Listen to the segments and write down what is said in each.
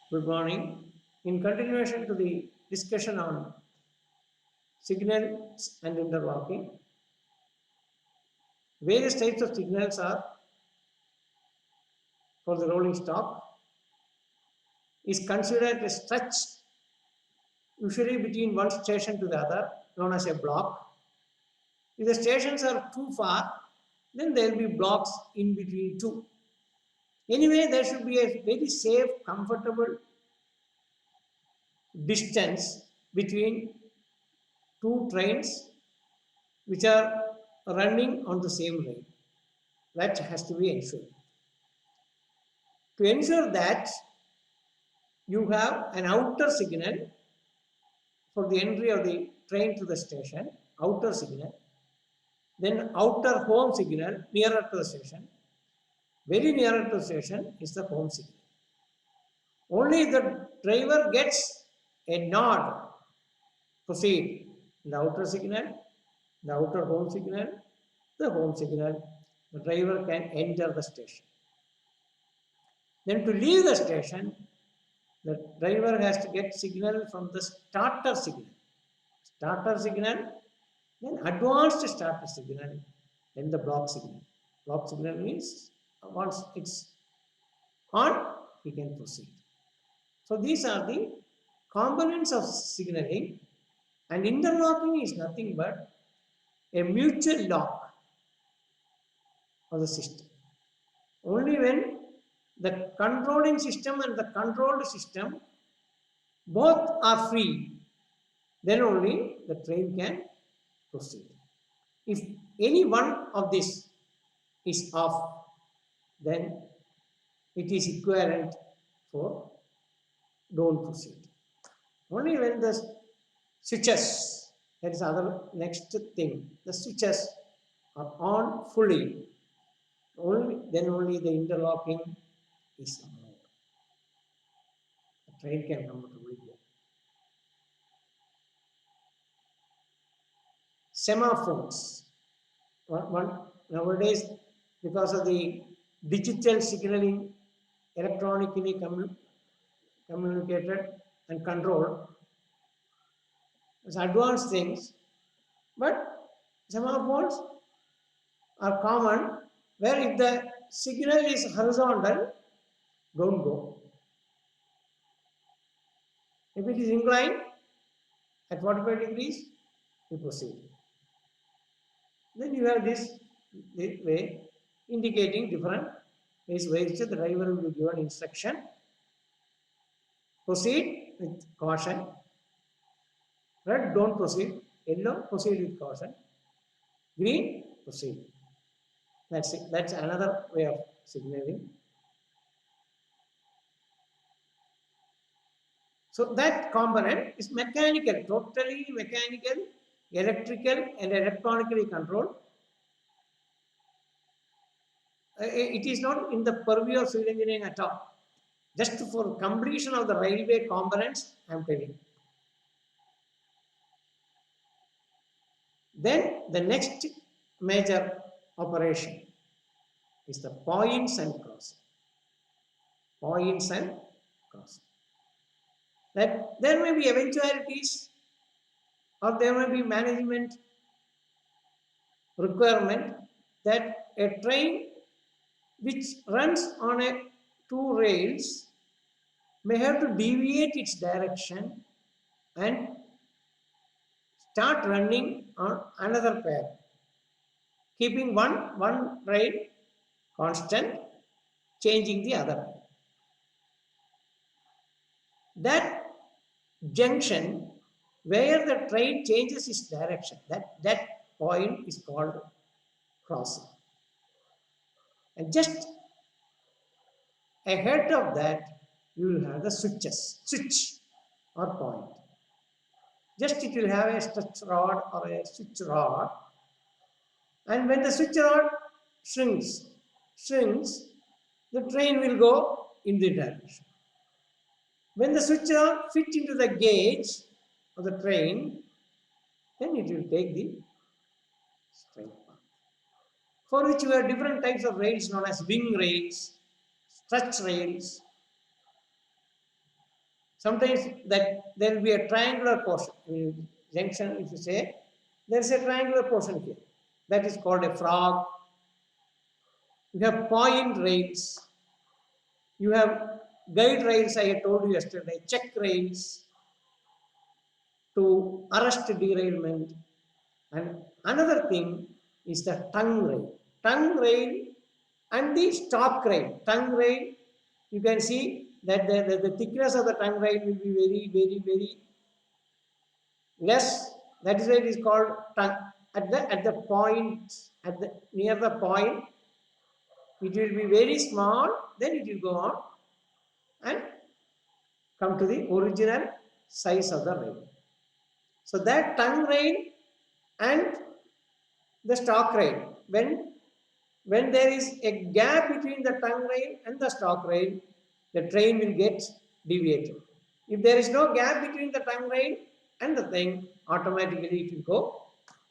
Good morning. In continuation to the discussion on signals and interlocking, various types of signals are for the rolling stock is considered a stretch usually between one station to the other known as a block. If the stations are too far, then there will be blocks in between two. Anyway, there should be a very safe, comfortable distance between two trains which are running on the same rail. That has to be ensured. To ensure that, you have an outer signal for the entry of the train to the station, outer signal, then outer home signal nearer to the station. Very nearer to the station is the home signal. Only if the driver gets a nod, proceed. The outer signal, the outer home signal, the home signal, the driver can enter the station. Then to leave the station, the driver has to get signal from the starter signal. Starter signal, then advanced starter signal, then the block signal. Block signal means once it's on, he can proceed. So these are the components of signaling, and interlocking is nothing but a mutual lock of the system. Only when the controlling system and the controlled system both are free, then only the train can proceed. If any one of this is off, then it is equivalent for don't proceed. Only when the switches, that is other next thing, the switches are on fully, only then only the interlocking is allowed. The train can comfortably go. Semaphores. Nowadays, because of the digital signaling, electronically communicated and controlled, it's advanced things, but semaphores are common where if the signal is horizontal, don't go. If it is inclined at 45 degrees, you proceed. Then you have this way indicating different ways which the driver will be given instruction. Proceed with caution. Red, don't proceed. Yellow, proceed with caution. Green, proceed. That's it. That's another way of signaling. So that component is mechanical, totally mechanical, electrical and electronically controlled. It is not in the purview of civil engineering at all. Just for completion of the railway components, I am telling. Then the next major operation is the points and crossing. Points and crossing. That there may be eventualities or there may be management requirement that a train which runs on a two rails may have to deviate its direction and start running on another pair, keeping one rail constant, changing the other. That junction where the train changes its direction, that point is called crossing. And just ahead of that, you will have the switch or point. Just it will have a stretch rod or a switch rod, and when the switch rod shrinks, the train will go in the direction. When the switch rod fit into the gauge of the train, then it will take the straight path. For which we have different types of rails known as wing rails, stretch rails, Sometimes that there will be a triangular portion. In junction, if you say, there is a triangular portion here. That is called a frog. You have point rails. You have guide rails, I told you yesterday, check rails to arrest derailment. And another thing is the tongue rail. Tongue rail and the stop rail. Tongue rail, you can see that the thickness of the tongue rail will be very, very, very less. That is why it is called tongue. At the point, near the point, it will be very small. Then it will go on and come to the original size of the rail. So that tongue rail and the stalk rail, when there is a gap between the tongue rail and the stalk rail, the train will get deviated. If there is no gap between the tongue rail and the thing, automatically it will go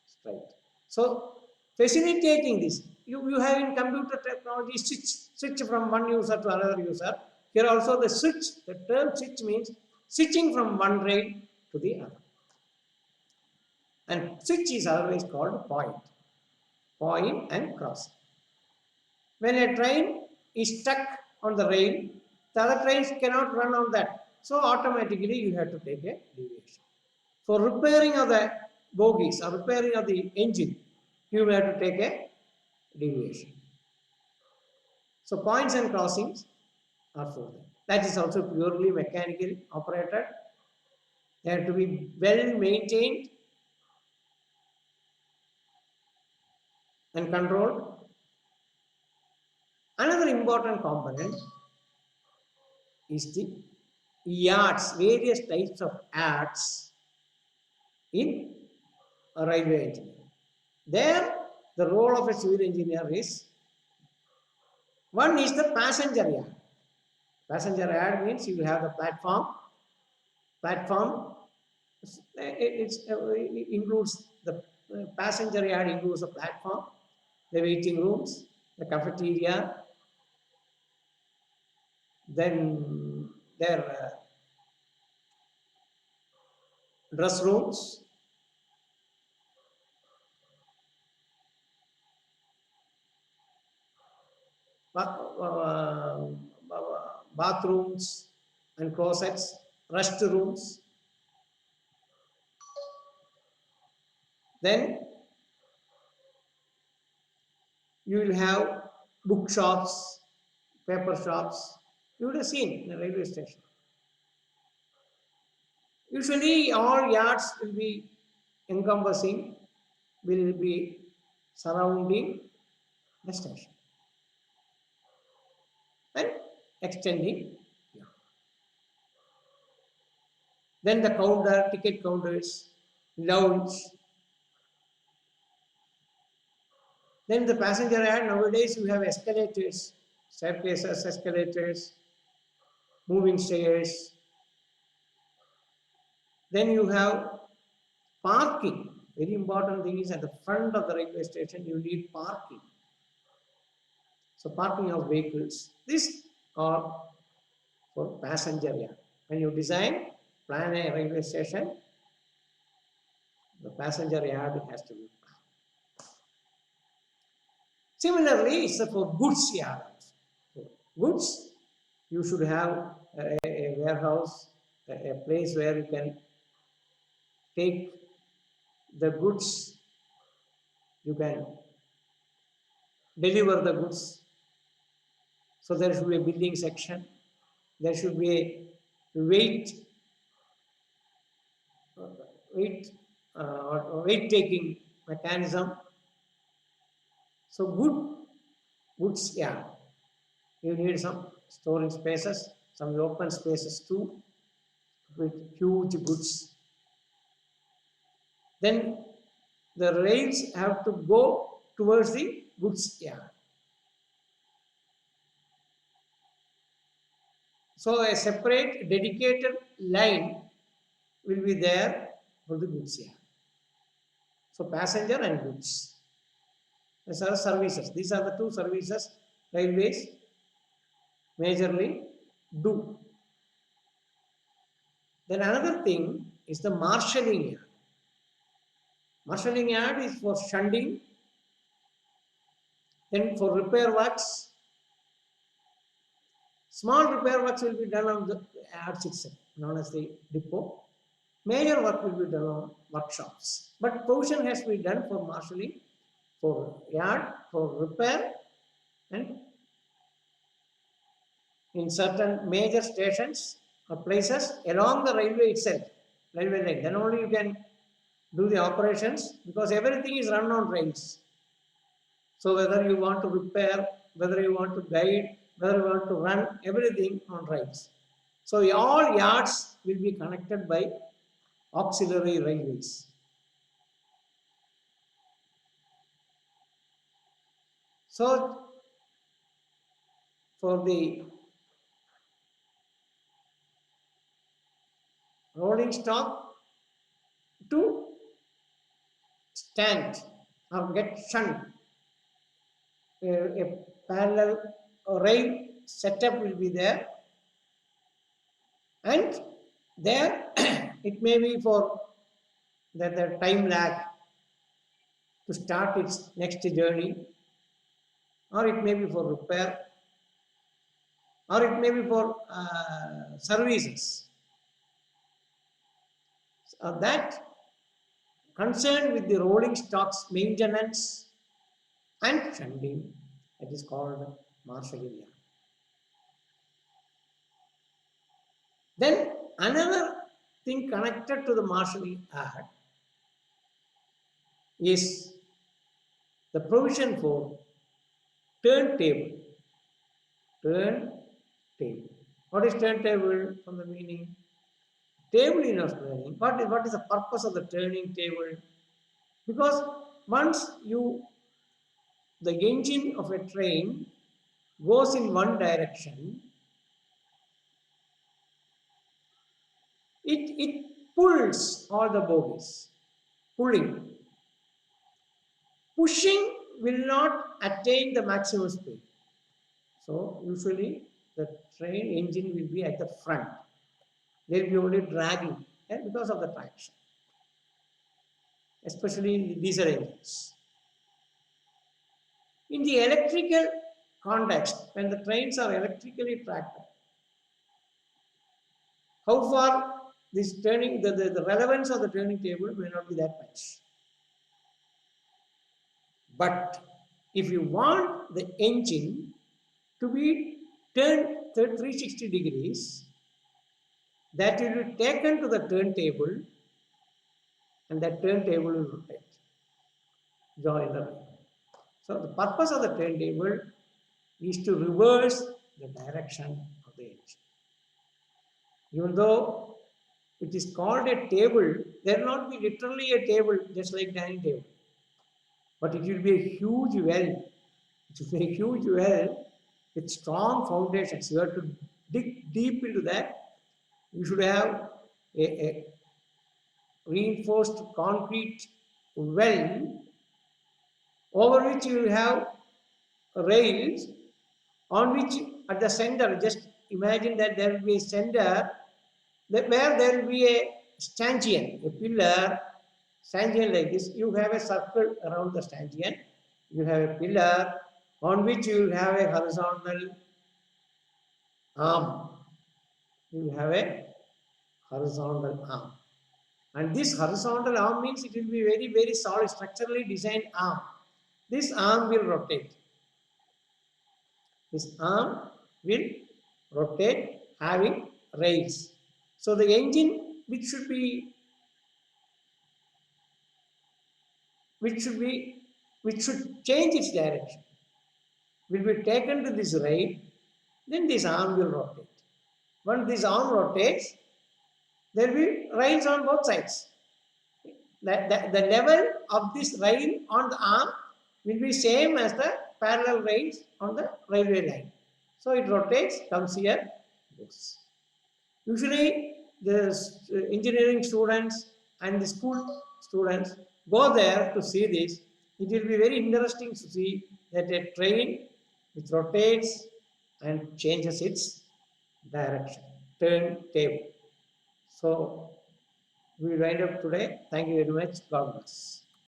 straight. So facilitating this, you have in computer technology switch from one user to another user. Here also the switch, the term switch means switching from one rail to the other. And switch is always called point and crossing. When a train is stuck on the rail, the other trains cannot run on that. So automatically you have to take a deviation. For repairing of the bogies or repairing of the engine, you will have to take a deviation. So points and crossings are for that. That is also purely mechanical operated. They have to be well maintained and controlled. Another important component is the yards, various types of yards in a railway engineer. There, the role of a civil engineer is, one is the passenger yard. Passenger yard means you have the platform. Platform it includes the passenger yard includes the platform, the waiting rooms, the cafeteria, then their dress rooms, bathrooms and closets, rest rooms. Then you will have bookshops, paper shops. You would have seen in a railway station. Usually all yards will be encompassing, will be surrounding the station and extending. Yeah. Then the counter, ticket counters, lounge. Then the passenger yard, nowadays you have escalators, staircases, escalators, moving stairs. Then you have parking. Very important thing is at the front of the railway station, you need parking. So parking of vehicles. These are for passenger yard. When you plan a railway station, the passenger yard has to be planned. Similarly, it's for goods yard. So goods, you should have a warehouse, a place where you can take the goods, you can deliver the goods. So there should be a building section. There should be a weight taking mechanism. So goods, yeah. You need some storage spaces, some open spaces too, with huge goods. Then the rails have to go towards the goods yard. So a separate dedicated line will be there for the goods yard. So passenger and goods. These are services. These are the two services railways majorly do. Then another thing is the marshalling yard. Marshalling yard is for shunting, then for repair works. Small repair works will be done on the yards itself, known as the depot. Major work will be done on workshops. But provision has to be done for marshalling, for yard, for repair, and in certain major stations or places along the railway itself, railway line. Then only you can do the operations because everything is run on rails. So whether you want to repair, whether you want to guide, whether you want to run, everything on rails. So all yards will be connected by auxiliary railways. So for the rolling stock to stand or get shunt, a parallel rail setup will be there, and there it may be for the time lag to start its next journey, or it may be for repair, or it may be for services. That concerned with the rolling stock's maintenance and shunting, that is called marshalling yard. Then another thing connected to the marshalling yard is the provision for turntable. Turntable. What is turntable from the meaning? Table in our turning. What is the purpose of the turning table? Because once the engine of a train goes in one direction, it pulls all the bogies. Pulling. Pushing will not attain the maximum speed. So usually the train engine will be at the front. There will be only dragging because of the traction, especially in the diesel engines. In the electrical context, when the trains are electrically tracked, how far this turning, the relevance of the turning table may not be that much. But if you want the engine to be turned 360 degrees, that will be taken to the turntable, and that turntable will rotate. Join the line. So the purpose of the turntable is to reverse the direction of the engine. Even though it is called a table, there will not be literally a table just like dining table, but it will be a huge well. It will be a huge well with strong foundations. You have to dig deep into that. You should have a reinforced concrete well over which you will have rails on which at the center, just imagine that there will be a center where there will be a stanchion, a pillar, stanchion like this. You have a circle around the stanchion. You have a pillar on which you will have a horizontal arm. You will have a horizontal arm. And this horizontal arm means it will be very, very solid, structurally designed arm. This arm will rotate. This arm will rotate having rails. So the engine which should change its direction will be taken to this rail, then this arm will rotate. Once this arm rotates, there will be rails on both sides. The level of this rail on the arm will be same as the parallel rails on the railway line. So it rotates, comes here, goes. Usually the engineering students and the school students go there to see this. It will be very interesting to see that a train which rotates and changes its direction, turntable. So we wind up today. Thank you very much. God bless.